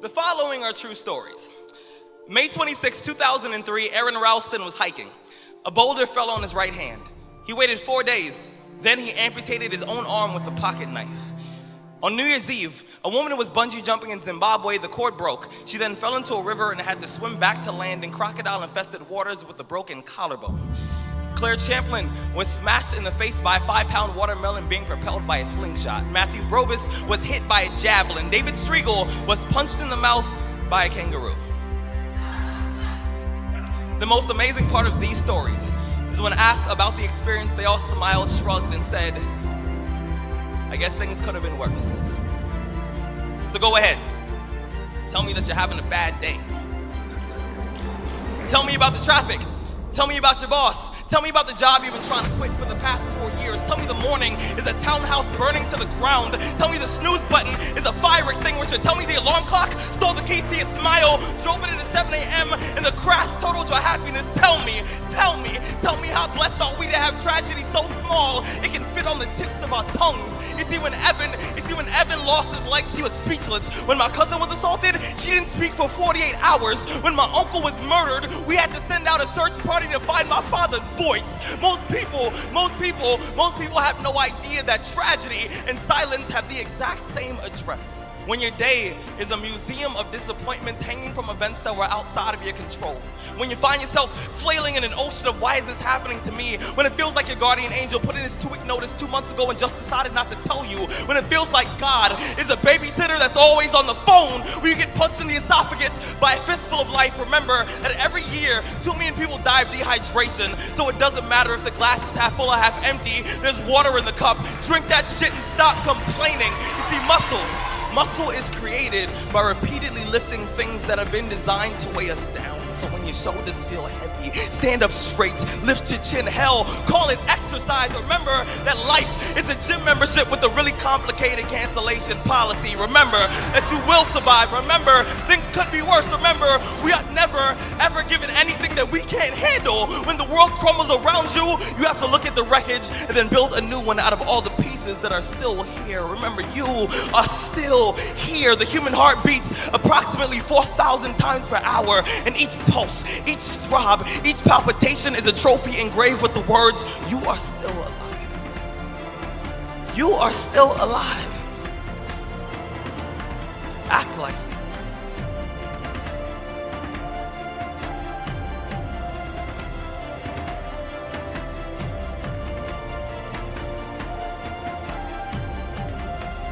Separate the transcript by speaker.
Speaker 1: The following are true stories. May 26, 2003, Aaron Ralston was hiking. A boulder fell on his right hand. He waited 4 days. Then he amputated his own arm with a pocket knife. On New Year's Eve, a woman was bungee jumping in Zimbabwe. The cord broke. She then fell into a river and had to swim back to land in crocodile-infested waters with a broken collarbone. Claire Champlin was smashed in the face by a 5-pound watermelon being propelled by a slingshot. Matthew Brobus was hit by a javelin. David Striegel was punched in the mouth by a kangaroo. The most amazing part of these stories is when asked about the experience, they all smiled, shrugged, and said, I guess things could have been worse. So go ahead. Tell me that you're having a bad day. Tell me about the traffic. Tell me about your boss. Tell me about the job you've been trying to quit for the past 4 years. Tell me the morning is a townhouse burning to the ground. Tell me the snooze button is a fire extinguisher. Tell me the alarm clock stole the keys to your smile, drove it into 7 a.m. and the crash totaled your happiness. Tell me how blessed are we to have tragedy so small it can fit on the tips of our tongues. You see, when Evan lost his legs, he was speechless. When my cousin was assaulted, she didn't speak for 48 hours. When my uncle was murdered, we had to send out a search party to find my father's voice. Most people have no idea that tragedy and silence have the exact same address. When your day is a museum of disappointments hanging from events that were outside of your control. When you find yourself flailing in an ocean of why is this happening to me? When it feels like your guardian angel put in his 2-week notice 2 months ago and just decided not to tell you. When it feels like God is a babysitter that's always on the phone. When you get punched in the esophagus by a fistful of life, remember that every year 2 million people die of dehydration. So it doesn't matter if the glass is half full or half empty. There's water in the cup. Drink that shit and stop complaining. You see, Muscle is created by repeatedly lifting things that have been designed to weigh us down. So when your shoulders feel heavy, stand up straight, lift your chin. Hell, call it exercise. Remember that life is a gym membership with a really complicated cancellation policy. Remember that you will survive. Remember, things could be worse. Remember, we are never, ever given anything that we can't handle. When the world crumbles around you, you have to look at the wreckage and then build a new one out of all the pieces that are still here. Remember, you are still here. The human heart beats approximately 4,000 times per hour, and each pulse, each throb, each palpitation is a trophy engraved with the words, you are still alive. You are still alive. Act like it.